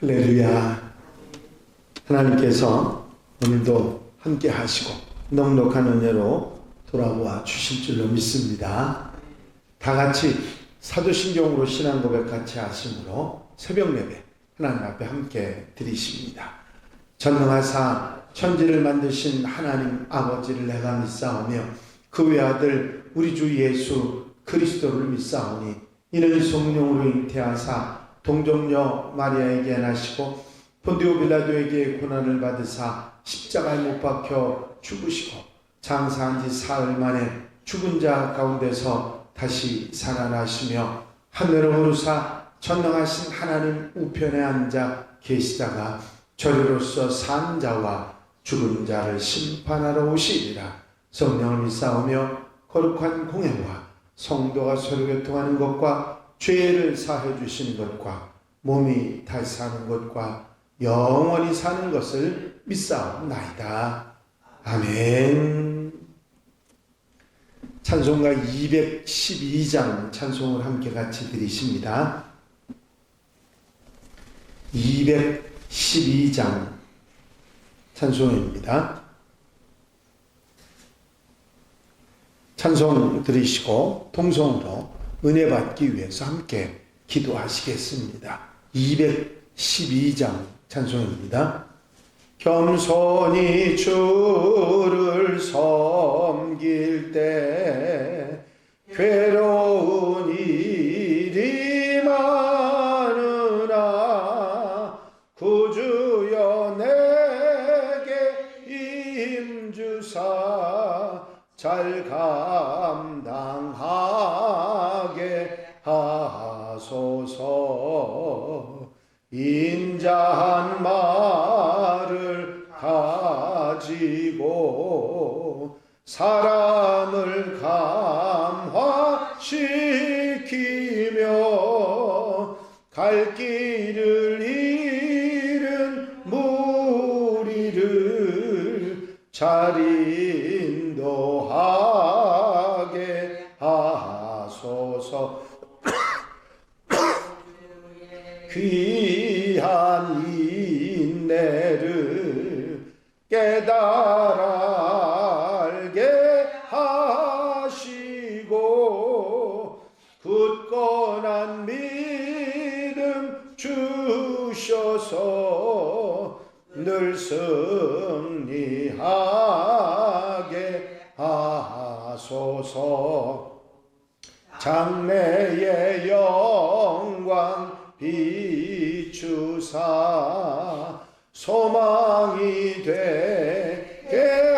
할렐루야. 하나님께서 오늘도 함께 하시고 넉넉한 은혜로 돌아와 주실 줄로 믿습니다. 다 같이 사도신경으로 신앙 고백 같이 하심으로 새벽 예배 하나님 앞에 함께 드리십니다. 전능하사 천지를 만드신 하나님 아버지를 내가 믿사오며 그 외아들 우리 주 예수 그리스도를 믿사오니 이는 성령으로 잉태하사 동정녀 마리아에게 나시고 본디오 빌라도에게 고난을 받으사 십자가에 못 박혀 죽으시고 장사한 지 사흘 만에 죽은 자 가운데서 다시 살아나시며 하늘로 오르사 전능하신 하나님 우편에 앉아 계시다가 저리로서 산 자와 죽은 자를 심판하러 오시리라. 성령을 믿사오며 거룩한 공예와 성도가 서로 교통하는 것과 죄를 사해 주시는 것과 몸이 다시 사는 것과 영원히 사는 것을 믿사옵나이다. 아멘. 찬송가 212장 찬송을 함께 같이 드리십니다. 212장 찬송입니다. 찬송 들으시고 통성으로 은혜 받기 위해서 함께 기도하시겠습니다. 212장 찬송입니다. 겸손히 주를 섬길 때 괴로운 일이 많으나 구주여 내게 임주사 잘 감당하게 하소서. 인자한 말을 가지고 사람을 감화시키며 갈 길을 잃은 무리를 잘 인도하게 하소서. 귀한 인내를 깨달아 알게 하시고 굳건한 믿음 주셔서 늘 승리하게 하소서. 장래의 영광 비추사 소망이 되게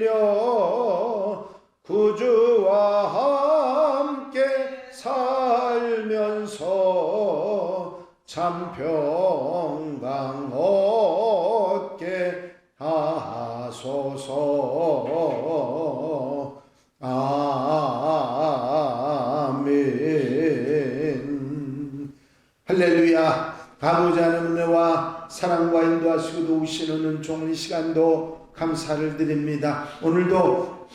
하시며 구주와 함께 살면서 참 평강 얻게 하소서. 아멘. 할렐루야. 가고자 하는 은혜와 사랑과 인도하시고 도우시는 은총의 시간도 감사를 드립니다. 오늘도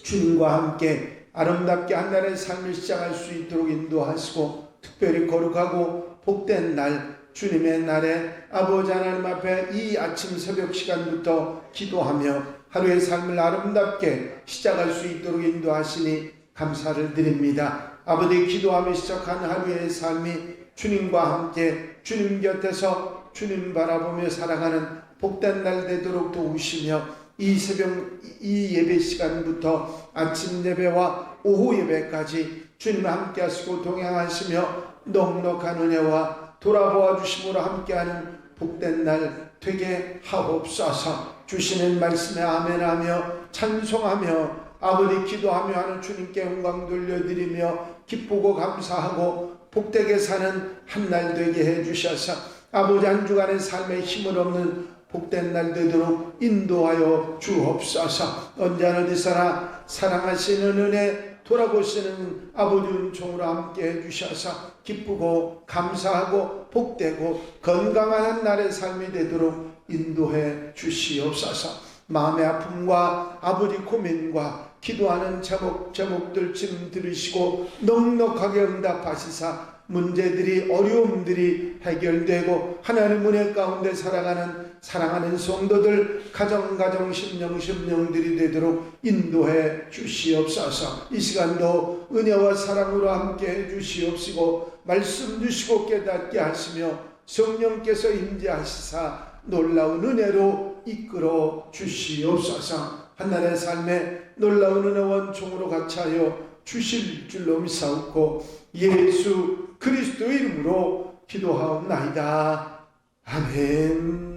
주님과 함께 아름답게 한 날의 삶을 시작할 수 있도록 인도하시고 특별히 거룩하고 복된 날 주님의 날에 아버지 하나님 앞에 이 아침 새벽 시간부터 기도하며 하루의 삶을 아름답게 시작할 수 있도록 인도하시니 감사를 드립니다. 아버지, 기도하며 시작한 하루의 삶이 주님과 함께 주님 곁에서 주님 바라보며 살아가는 복된 날 되도록 도우시며 이 새벽 이 예배 시간부터 아침 예배와 오후 예배까지 주님 함께 하시고 동행하시며 넉넉한 은혜와 돌아보아 주심으로 함께하는 복된 날 되게 하옵소서. 주시는 말씀에 아멘하며 찬송하며 아버지 기도하며 하는 주님께 영광 돌려드리며 기쁘고 감사하고 복되게 사는 한 날 되게 해주셔서 아버지 한 주간의 삶에 힘을 없는 복된 날 되도록 인도하여 주옵소서. 언제나 어디서나 사랑하시는 은혜 돌아보시는 아버지 은총으로 함께 해주셔서 기쁘고 감사하고 복되고 건강한 한 날의 삶이 되도록 인도해 주시옵소서. 마음의 아픔과 아버지 고민과 기도하는 제목들 지금 들으시고 넉넉하게 응답하시사 문제들이, 어려움들이 해결되고 하나님 은혜 가운데 살아가는 사랑하는 성도들, 가정 심령들이 되도록 인도해 주시옵소서. 이 시간도 은혜와 사랑으로 함께 해 주시옵시고 말씀 주시고 깨닫게 하시며 성령께서 임재하시사 놀라운 은혜로 이끌어 주시옵소서. 한날의 삶에 놀라운 은혜 원총으로 같이하여 주실 줄로 믿사옵고 예수 그리스도의 이름으로 기도하옵나이다. 아멘.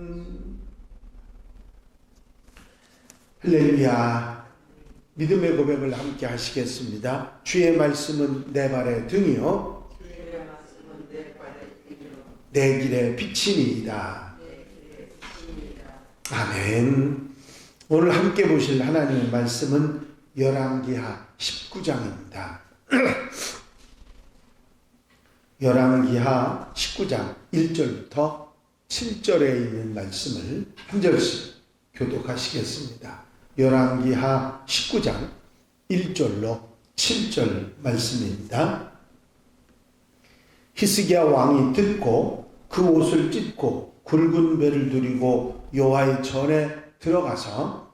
할렐루야. 믿음의 고백을 함께 하시겠습니다. 주의 말씀은 내 발의 등이요 내 길의 빛이니이다. 아멘. 오늘 함께 보실 하나님의 말씀은 열왕기하 19장입니다. 열왕기하 19장 1절부터 7절에 있는 말씀을 한 절씩 교독하시겠습니다. 열왕기하 19장 1절로 7절 말씀입니다. 히스기야 왕이 듣고 그 옷을 찢고 굵은 배를 두리고 여호와의 전에 들어가서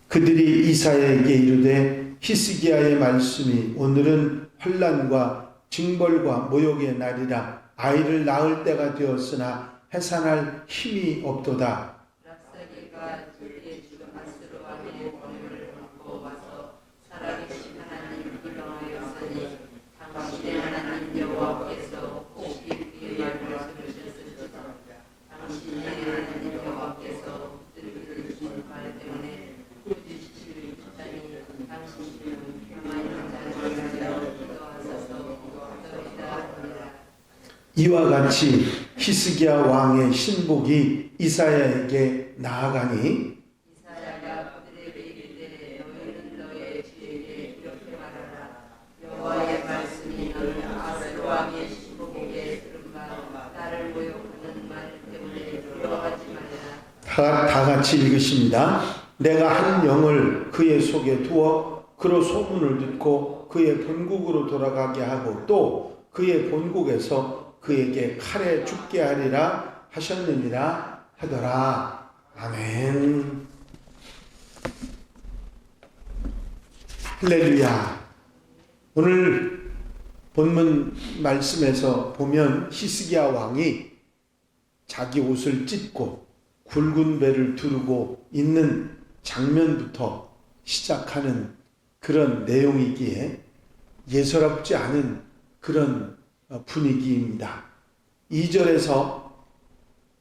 그들이 이사야에게 이르되 히스기야의 말씀이 오늘은 환난과 징벌과 모욕의 날이라 아이를 낳을 때가 되었으나 해산할 힘이 없도다. 랍사게가 주의 주 아스로 왕의 권위를 받고 와서 살아계신 하나님 기명하였으니 당신의 하나님 여호와께서 혹시 그의 말씀을 들으셨을지도 당신의 하나님 여호와께서 들으신 말 때문에 꾸짖으시리 하니 당신은 평안한 자를 위하여 기도하소서 기도하리이다 하니라. 이와 같이 히스기야 왕의 신복이 이사야에게 나아가니 이사야가 그들에게 이르되 너희는 너희의 주에게 이렇게 말하라. 여호와의 말씀이 너희 아스로 왕의 신복에게 들은 바 나를 모욕하는 말 때문에 두려워하지 말라. 다 같이 읽으십니다. 내가 한 영을 그의 속에 두어 그로 소문을 듣고 그의 본국으로 돌아가게 하고 또 그의 본국에서 그에게 칼에 죽게 하리라 하셨느니라 하더라. 아멘. 할렐루야. 오늘 본문 말씀에서 보면 히스기야 왕이 자기 옷을 찢고 굵은 배를 두르고 있는 장면부터 시작하는 그런 내용이기에 예사롭지 않은 그런 분위기입니다. 2절에서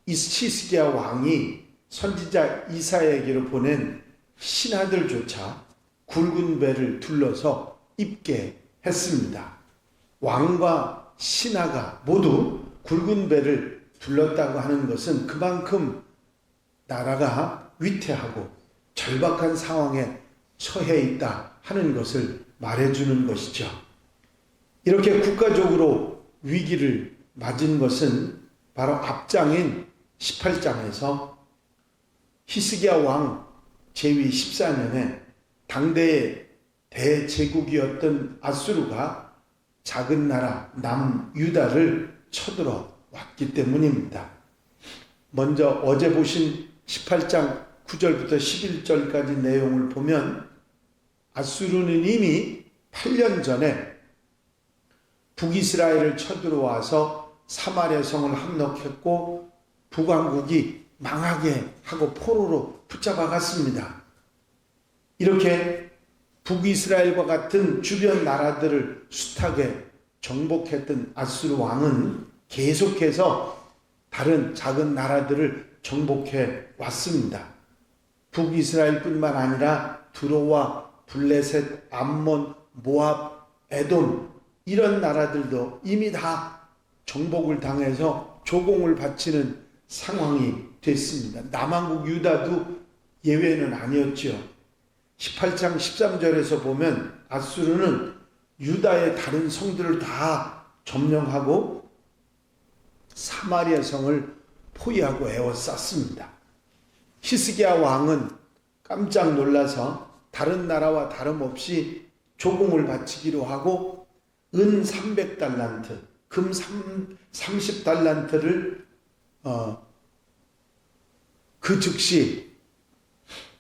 히스기야 왕이 선지자 이사야에게로 보낸 신하들조차 굵은 배를 둘러서 입게 했습니다. 왕과 신하가 모두 굵은 배를 둘렀다고 하는 것은 그만큼 나라가 위태하고 절박한 상황에 처해 있다 하는 것을 말해주는 것이죠. 이렇게 국가적으로 위기를 맞은 것은 바로 앞장인 18장에서 히스기야 왕 제위 14년에 당대의 대제국이었던 아수르가 작은 나라 남유다를 쳐들어 왔기 때문입니다. 먼저 어제 보신 18장 9절부터 11절까지 내용을 보면 아수르는 이미 8년 전에 북이스라엘을 쳐들어와서 사마리아 성을 함락했고 북왕국이 망하게 하고 포로로 붙잡아 갔습니다. 이렇게 북이스라엘과 같은 주변 나라들을 숱하게 정복했던 아수르 왕은 계속해서 다른 작은 나라들을 정복해 왔습니다. 북이스라엘뿐만 아니라 두로와 블레셋, 암몬, 모압, 에돔 이런 나라들도 이미 다 정복을 당해서 조공을 바치는 상황이 됐습니다. 남왕국 유다도 예외는 아니었죠. 18장 13절에서 보면 아수르는 유다의 다른 성들을 다 점령하고 사마리아 성을 포위하고 에워쌌습니다. 히스기야 왕은 깜짝 놀라서 다른 나라와 다름없이 조공을 바치기로 하고 은 300달란트, 금 30달란트를 그 즉시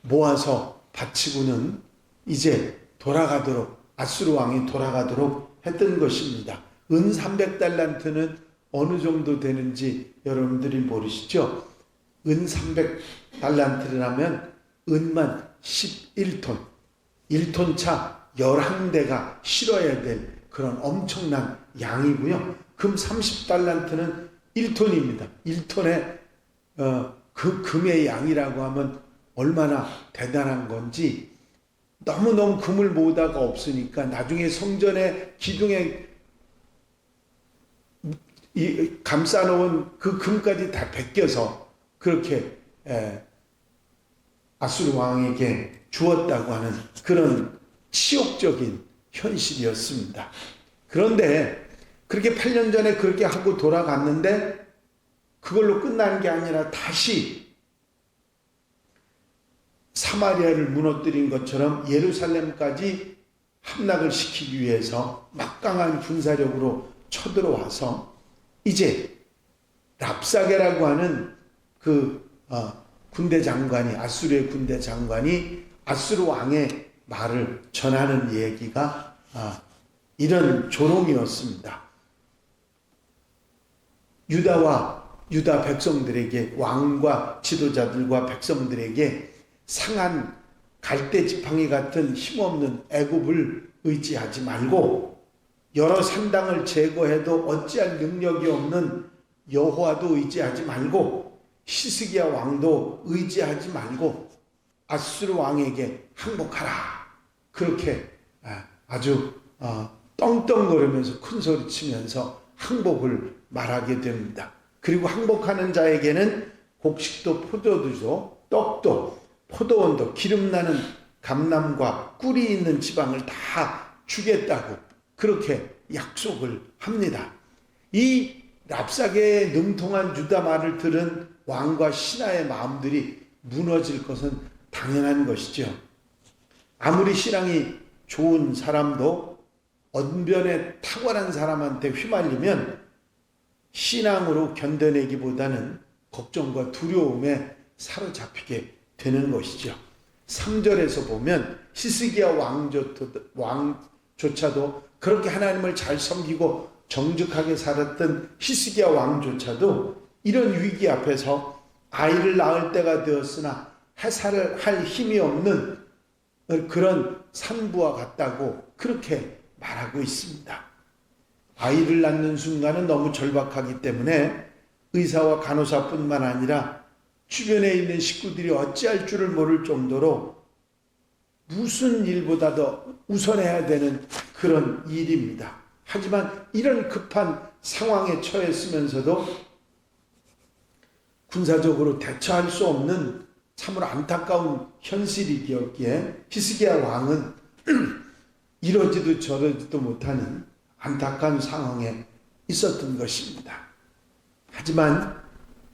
모아서 바치고는 이제 돌아가도록, 아수르 왕이 돌아가도록 했던 것입니다. 은 300달란트는 어느 정도 되는지 여러분들이 모르시죠? 은 300달란트라면 은만 11톤, 1톤 차 11대가 실어야 될 그런 엄청난 양이고요. 금 30달란트는 1톤입니다. 1톤의 그 금의 양이라고 하면 얼마나 대단한 건지, 너무너무 금을 모으다가 없으니까 나중에 성전의 기둥에 감싸놓은 그 금까지 다 벗겨서 그렇게 아수르 왕에게 주었다고 하는 그런 치욕적인 현실이었습니다. 그런데 그렇게 8년 전에 그렇게 하고 돌아갔는데 그걸로 끝나는 게 아니라 다시 사마리아를 무너뜨린 것처럼 예루살렘까지 함락을 시키기 위해서 막강한 군사력으로 쳐들어와서 이제 랍사게라고 하는 그 군대 장관이, 아수르의 군대 장관이 아수르 왕의 말을 전하는 얘기가 이런 조롱이었습니다. 유다 백성들에게, 왕과 지도자들과 백성들에게 상한 갈대 지팡이 같은 힘없는 애굽을 의지하지 말고, 여러 산당을 제거해도 어찌할 능력이 없는 여호와도 의지하지 말고, 히스기야 왕도 의지하지 말고 아수르 왕에게 항복하라. 그렇게 아주 떵떵거리면서 큰 소리 치면서 항복을 말하게 됩니다. 그리고 항복하는 자에게는 곡식도 포도주도 떡도 포도원도 기름나는 감람과 꿀이 있는 지방을 다 주겠다고 그렇게 약속을 합니다. 이 랍사게의 능통한 유다 말을 들은 왕과 신하의 마음들이 무너질 것은 당연한 것이죠. 아무리 신앙이 좋은 사람도 언변에 탁월한 사람한테 휘말리면 신앙으로 견뎌내기보다는 걱정과 두려움에 사로잡히게 되는 것이죠. 3절에서 보면 히스기야 왕조차도 그렇게 하나님을 잘 섬기고 정직하게 살았던 히스기야 왕조차도 이런 위기 앞에서 아이를 낳을 때가 되었으나 해살을 할 힘이 없는 그런 산부와 같다고 그렇게 말하고 있습니다. 아이를 낳는 순간은 너무 절박하기 때문에 의사와 간호사뿐만 아니라 주변에 있는 식구들이 어찌할 줄을 모를 정도로 무슨 일보다도 우선해야 되는 그런 일입니다. 하지만 이런 급한 상황에 처했으면서도 군사적으로 대처할 수 없는 참으로 안타까운 현실이기에 히스기야 왕은 이러지도 저러지도 못하는 안타까운 상황에 있었던 것입니다. 하지만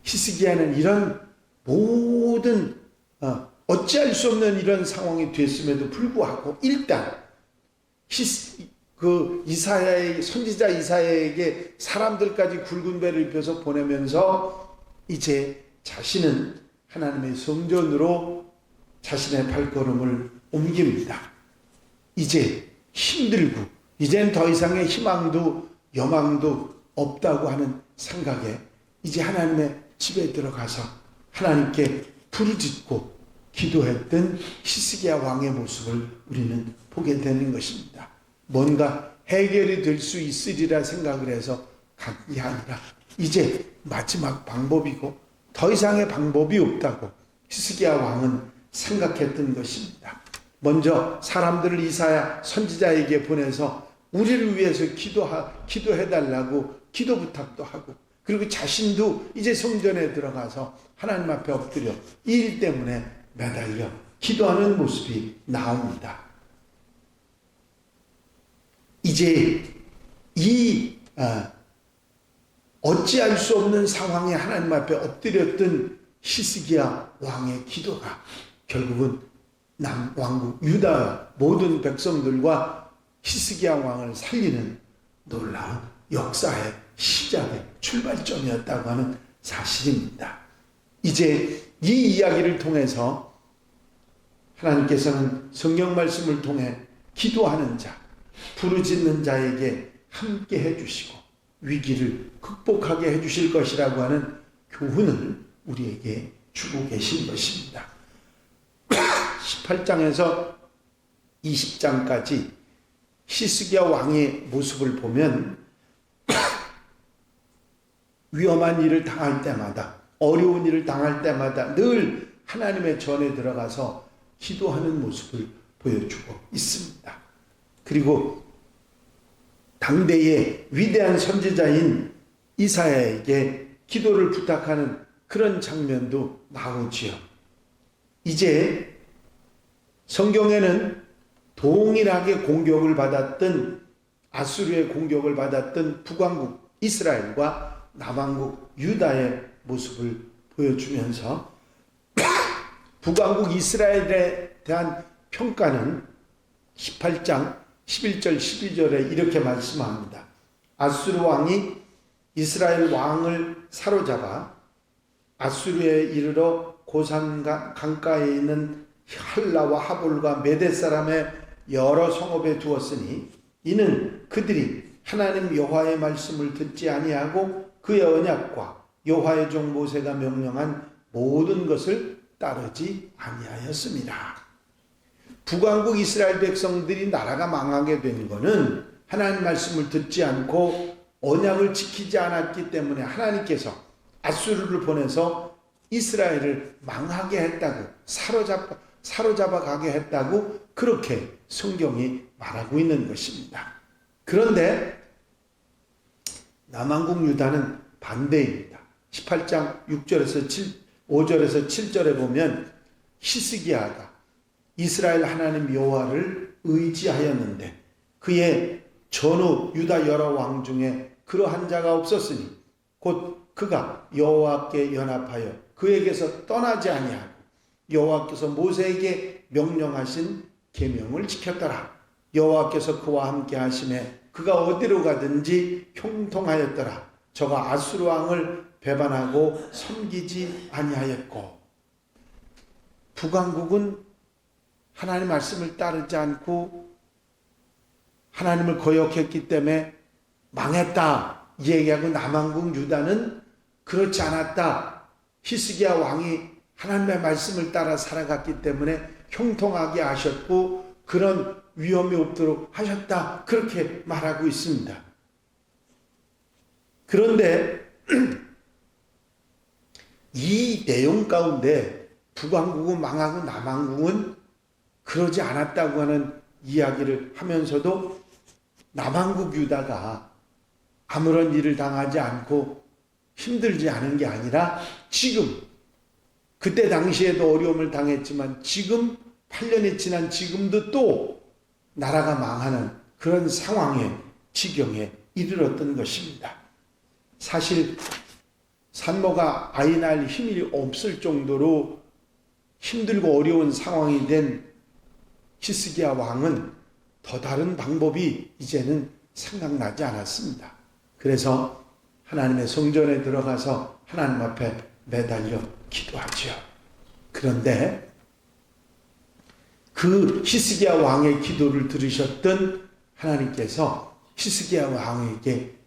히스기야는 이런 모든 어찌할 수 없는 이런 상황이 됐음에도 불구하고 일단 선지자 이사야에게 사람들까지 굵은 배를 입혀서 보내면서 이제 자신은 하나님의 성전으로 자신의 발걸음을 옮깁니다. 이제 힘들고 이젠 더 이상의 희망도 여망도 없다고 하는 생각에 이제 하나님의 집에 들어가서 하나님께 부르짖고 기도했던 히스기야 왕의 모습을 우리는 보게 되는 것입니다. 뭔가 해결이 될 수 있으리라 생각을 해서 간 게 아니라 이제 마지막 방법이고 더 이상의 방법이 없다고 히스기야 왕은 생각했던 것입니다. 먼저 사람들을 이사야 선지자에게 보내서 우리를 위해서 기도해달라고 기도 부탁도 하고, 그리고 자신도 이제 성전에 들어가서 하나님 앞에 엎드려 이 일 때문에 매달려 기도하는 모습이 나옵니다. 이제 이 어찌할 수 없는 상황에 하나님 앞에 엎드렸던 히스기야 왕의 기도가 결국은 남왕국 유다 모든 백성들과 히스기야 왕을 살리는 놀라운 역사의 시작의 출발점이었다고 하는 사실입니다. 이제 이 이야기를 통해서 하나님께서는 성경 말씀을 통해 기도하는 자, 부르짖는 자에게 함께 해주시고 위기를 극복하게 해주실 것이라고 하는 교훈을 우리에게 주고 계신 것입니다. 18장에서 20장까지 히스기야 왕의 모습을 보면 위험한 일을 당할 때마다, 어려운 일을 당할 때마다 늘 하나님의 전에 들어가서 기도하는 모습을 보여주고 있습니다. 그리고 당대의 위대한 선지자인 이사야에게 기도를 부탁하는 그런 장면도 나오지요. 이제 성경에는 동일하게 공격을 받았던, 아수르의 공격을 받았던 북왕국 이스라엘과 남왕국 유다의 모습을 보여주면서 북왕국 이스라엘에 대한 평가는 18장 11절 12절에 이렇게 말씀합니다. 아수르 왕이 이스라엘 왕을 사로잡아 아수르에 이르러 고산 강가에 있는 할라와 하볼과 메대 사람의 여러 성읍에 두었으니 이는 그들이 하나님 여호와의 말씀을 듣지 아니하고 그의 언약과 여호와의 종 모세가 명령한 모든 것을 따르지 아니하였습니다. 북왕국 이스라엘 백성들이 나라가 망하게 된 것은 하나님 말씀을 듣지 않고 언약을 지키지 않았기 때문에 하나님께서 아수르를 보내서 이스라엘을 망하게 했다고, 사로잡아 가게 했다고 그렇게 성경이 말하고 있는 것입니다. 그런데 남왕국 유다는 반대입니다. 18장 5절에서 7절에 보면 히스기야가 이스라엘 하나님 여호와를 의지하였는데 그의 전후 유다 여러 왕 중에 그러한 자가 없었으니 곧 그가 여호와께 연합하여 그에게서 떠나지 아니하고 여호와께서 모세에게 명령하신 계명을 지켰더라. 여호와께서 그와 함께 하심에 그가 어디로 가든지 형통하였더라. 저가 아수르 왕을 배반하고 섬기지 아니하였고. 북왕국은 하나님 말씀을 따르지 않고 하나님을 거역했기 때문에 망했다 얘기하고, 남왕국 유다는 그렇지 않았다. 히스기야 왕이 하나님의 말씀을 따라 살아갔기 때문에 형통하게 하셨고 그런 위험이 없도록 하셨다, 그렇게 말하고 있습니다. 그런데 이 내용 가운데 북왕국은 망하고 남왕국은 그러지 않았다고 하는 이야기를 하면서도 남왕국 유다가 아무런 일을 당하지 않고 힘들지 않은 게 아니라 지금, 그때 당시에도 어려움을 당했지만 지금 8년이 지난 지금도 또 나라가 망하는 그런 상황에, 지경에 이르렀던 것입니다. 사실 산모가 아이 낳을 힘이 없을 정도로 힘들고 어려운 상황이 된 히스기야 왕은 더 다른 방법이 이제는 생각나지 않았습니다. 그래서 하나님의 성전에 들어가서 하나님 앞에 매달려 기도하죠. 그런데 그 히스기야 왕의 기도를 들으셨던 하나님께서 히스기야 왕에게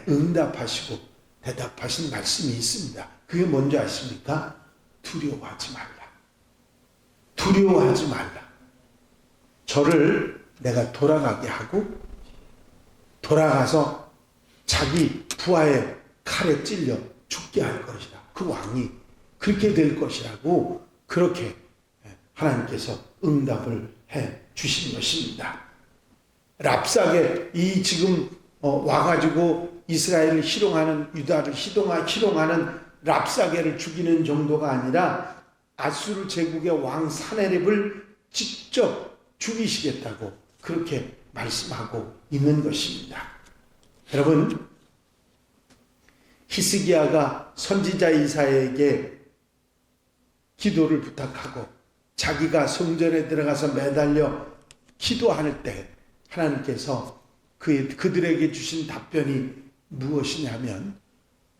응답하시고 대답하신 말씀이 있습니다. 그게 뭔지 아십니까? 두려워하지 말라. 두려워하지 말라. 저를 내가 돌아가게 하고 돌아가서 자기 부하의 칼에 찔려 죽게 할 것이다. 그 왕이 그렇게 될 것이라고 그렇게 하나님께서 응답을 해 주신 것입니다. 랍삭에 이 지금 와가지고 이스라엘을 희롱하는, 유다를 희롱하는 랍사게를 죽이는 정도가 아니라 아수르 제국의 왕 사네립을 직접 죽이시겠다고 그렇게 말씀하고 있는 것입니다. 여러분, 히스기야가 선지자 이사야에게 기도를 부탁하고 자기가 성전에 들어가서 매달려 기도할 때 하나님께서 그들에게 주신 답변이 무엇이냐면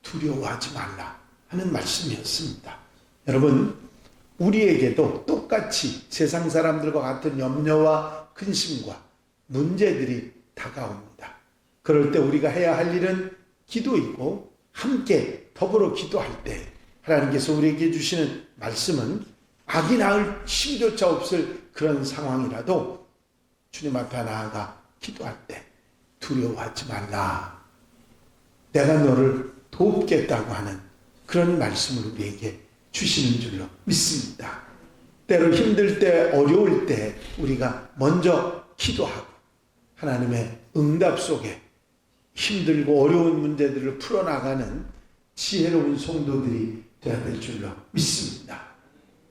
두려워하지 말라 하는 말씀이었습니다. 여러분, 우리에게도 똑같이 세상 사람들과 같은 염려와 근심과 문제들이 다가옵니다. 그럴 때 우리가 해야 할 일은 기도이고 함께 더불어 기도할 때 하나님께서 우리에게 주시는 말씀은 악이 나을 힘조차 없을 그런 상황이라도 주님 앞에 나아가 기도할 때 두려워하지 말라. 내가 너를 돕겠다고 하는 그런 말씀을 우리에게 주시는 줄로 믿습니다. 때로 힘들 때, 어려울 때 우리가 먼저 기도하고 하나님의 응답 속에 힘들고 어려운 문제들을 풀어나가는 지혜로운 성도들이 되어야 될 줄로 믿습니다.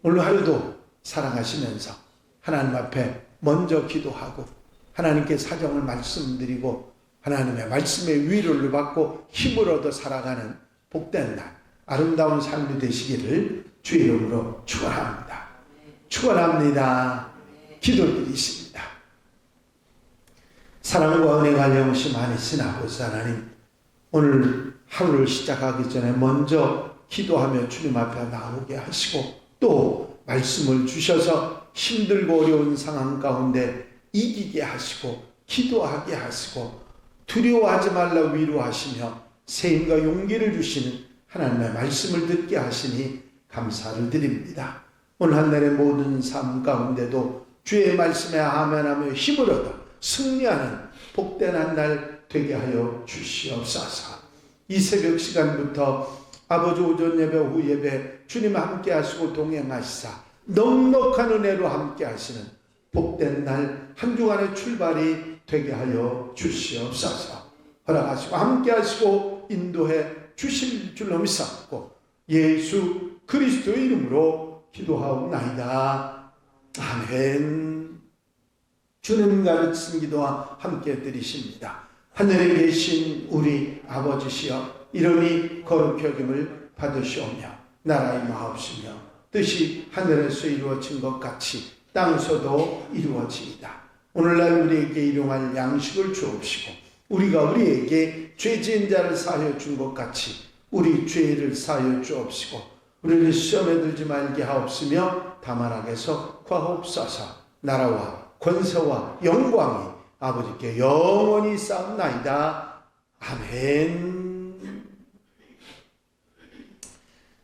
오늘 하루도 살아가시면서 하나님 앞에 먼저 기도하고 하나님께 사정을 말씀드리고 하나님의 말씀의 위로를 받고 힘을 얻어 살아가는 복된 날, 아름다운 삶이 되시기를 주의 이름으로 축원합니다. 축원합니다. 기도드리십니다. 사랑과 은혜가 영시 많으신 아버지 하나님, 오늘 하루를 시작하기 전에 먼저 기도하며 주님 앞에 나오게 하시고 또 말씀을 주셔서 힘들고 어려운 상황 가운데 이기게 하시고 기도하게 하시고 두려워하지 말라 위로하시며 세임과 용기를 주시는 하나님의 말씀을 듣게 하시니 감사를 드립니다. 오늘 한 날의 모든 삶 가운데도 주의 말씀에 아멘하며 힘을 얻어 승리하는 복된 한 날 되게 하여 주시옵소서. 이 새벽 시간부터 아버지 오전 예배 오후 예배 주님 함께 하시고 동행하시사 넉넉한 은혜로 함께 하시는 복된 날 한 주간의 출발이 되게 하여 주시옵소서. 허락하시고 함께 하시고 인도해 주실 줄로 믿사옵고 예수 그리스도의 이름으로 기도하옵나이다. 아멘. 주님 가르친 기도와 함께 드리십니다. 하늘에 계신 우리 아버지시여, 이름이 거룩히 여김을 받으시오며 나라 임하옵시며 뜻이 하늘에서 이루어진 것 같이 땅에서도 이루어지이다. 오늘날 우리에게 일용할 양식을 주옵시고 우리가 우리에게 죄 지은 자를 사하여 준 것 같이 우리 죄를 사하여 주옵시고 우리를 시험에 들지 말게 하옵시며 다만 악에서 구하옵소서. 나라와 권세와 영광이 아버지께 영원히 쌓옵나이다. 아멘.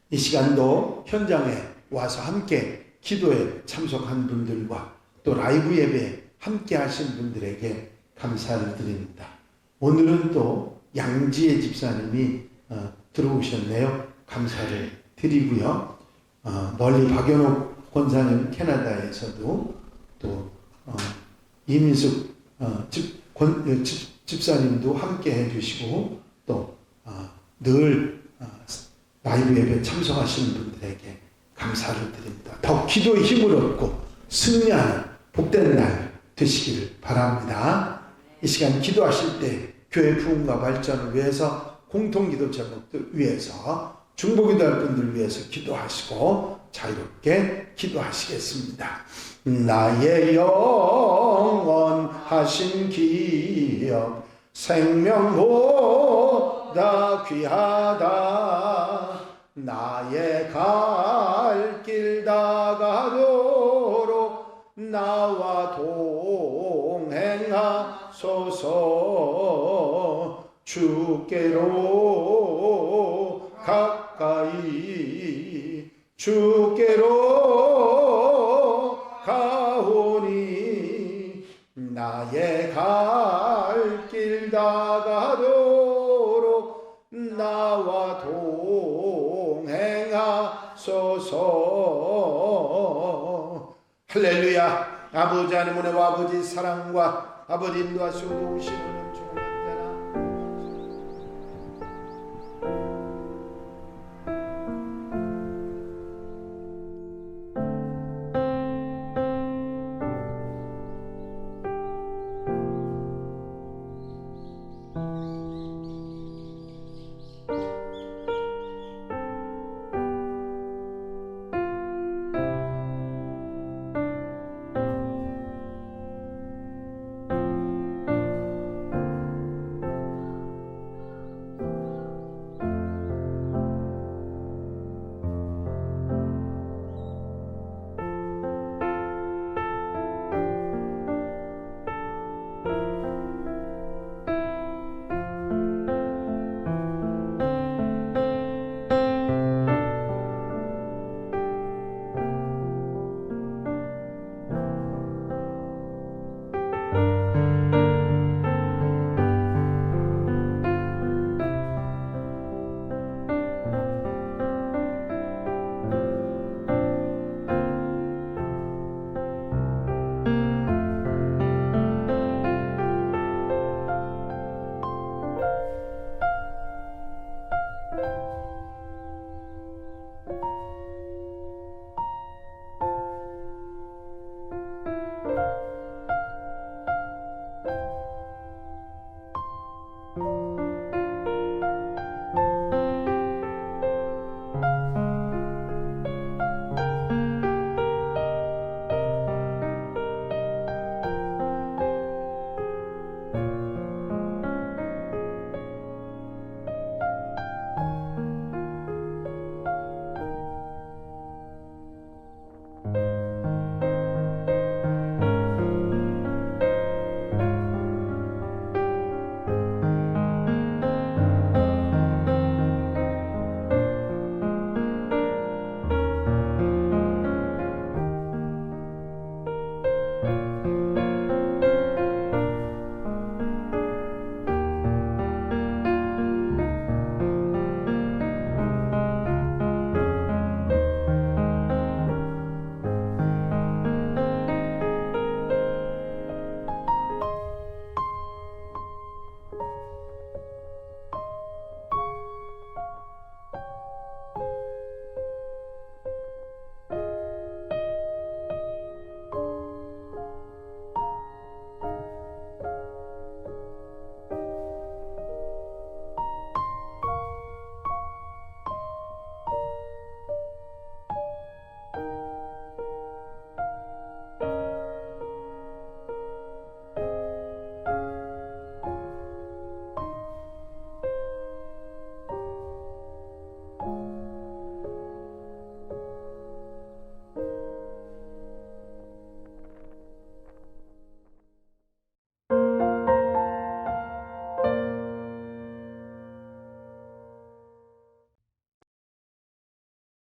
이 시간도 현장에 와서 함께 기도에 참석한 분들과 또 라이브 예배에 함께 하신 분들에게 감사를 드립니다. 오늘은 또 양지혜 집사님이 들어오셨네요. 감사를 드리고요. 멀리 박연옥 권사님 캐나다에서도 또 이민숙 집사님도 함께 해주시고 또 늘 라이브 예배 참석하시는 분들에게 감사를 드립니다. 더욱 기도의 힘을 얻고 승리하는 복된 날 되시기를 바랍니다. 이 시간 기도하실 때 교회 부흥과 발전을 위해서 공통기도 제목들 위해서 중보기도할 분들 위해서 기도하시고 자유롭게 기도하시겠습니다. 나의 영원하신 기업 생명보다 귀하다. 나의 갈 길 다가도록 나와 동행하소서. 주께로 가까이 주께로 가오니 나의 갈 길 다가도록 나와 동행하소서. 할렐루야. 아버지 하나님의 아버지 사랑과 아버지 인도하시고 오시는